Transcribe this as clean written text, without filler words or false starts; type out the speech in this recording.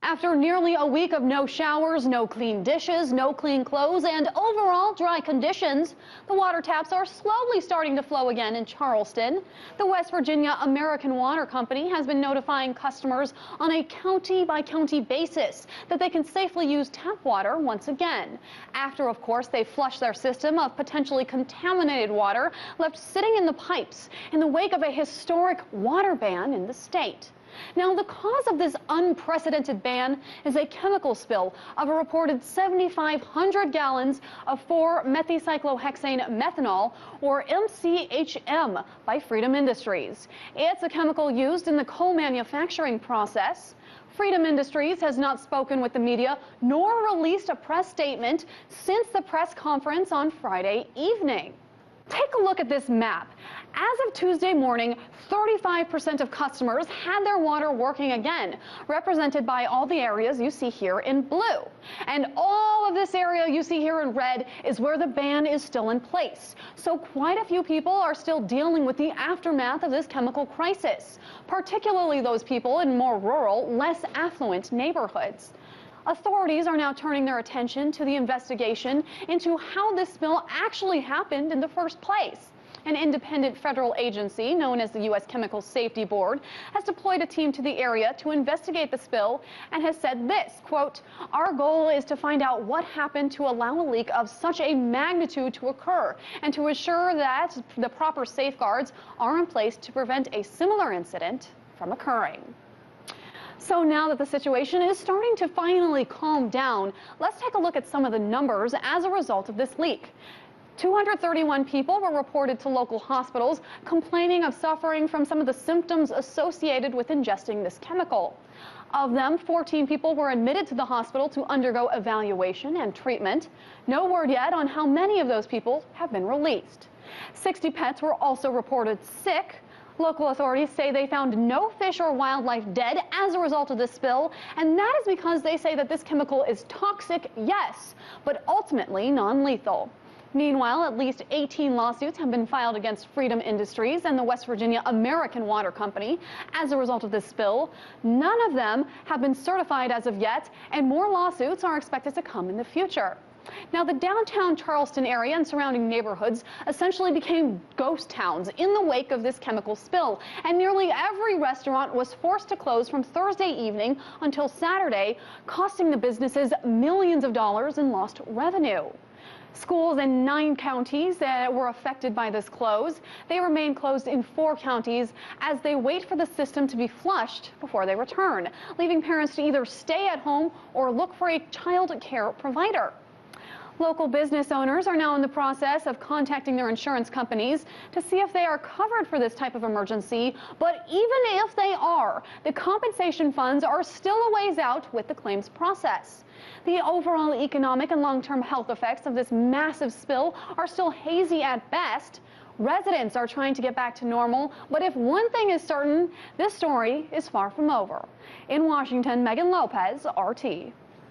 After nearly a week of no showers, no clean dishes, no clean clothes, and overall dry conditions, the water taps are slowly starting to flow again in Charleston. The West Virginia American Water Company has been notifying customers on a county-by-county basis that they can safely use tap water once again. After, of course, they flushed their system of potentially contaminated water left sitting in the pipes in the wake of a historic water ban in the state. Now, the cause of this unprecedented ban is a chemical spill of a reported 7,500 gallons of 4-methycyclohexane methanol, or MCHM, by Freedom Industries. It's a chemical used in the coal manufacturing process. Freedom Industries has not spoken with the media nor released a press statement since the press conference on Friday evening. Take a look at this map. As of Tuesday morning, 35% of customers had their water working again, represented by all the areas you see here in blue. And all of this area you see here in red is where the ban is still in place. So quite a few people are still dealing with the aftermath of this chemical crisis, particularly those people in more rural, less affluent neighborhoods. Authorities are now turning their attention to the investigation into how this spill actually happened in the first place. An independent federal agency known as the U.S. Chemical Safety Board has deployed a team to the area to investigate the spill and has said this, quote, "Our goal is to find out what happened to allow a leak of such a magnitude to occur and to ensure that the proper safeguards are in place to prevent a similar incident from occurring." So now that the situation is starting to finally calm down, let's take a look at some of the numbers as a result of this leak. 231 people were reported to local hospitals complaining of suffering from some of the symptoms associated with ingesting this chemical. Of them, 14 people were admitted to the hospital to undergo evaluation and treatment. No word yet on how many of those people have been released. 60 pets were also reported sick. Local authorities say they found no fish or wildlife dead as a result of this spill, and that is because they say that this chemical is toxic, yes, but ultimately non-lethal. Meanwhile, at least 18 lawsuits have been filed against Freedom Industries and the West Virginia American Water Company as a result of this spill. None of them have been certified as of yet, and more lawsuits are expected to come in the future. Now, the downtown Charleston area and surrounding neighborhoods essentially became ghost towns in the wake of this chemical spill, and nearly every restaurant was forced to close from Thursday evening until Saturday, costing the businesses millions of dollars in lost revenue. Schools in 9 counties that were affected by this close. They remain closed in 4 counties as they wait for the system to be flushed before they return, leaving parents to either stay at home or look for a child care provider. Local business owners are now in the process of contacting their insurance companies to see if they are covered for this type of emergency. But even if they are, the compensation funds are still a ways out with the claims process. The overall economic and long-term health effects of this massive spill are still hazy at best. Residents are trying to get back to normal, but if one thing is certain, this story is far from over. In Washington, Megan Lopez, RT.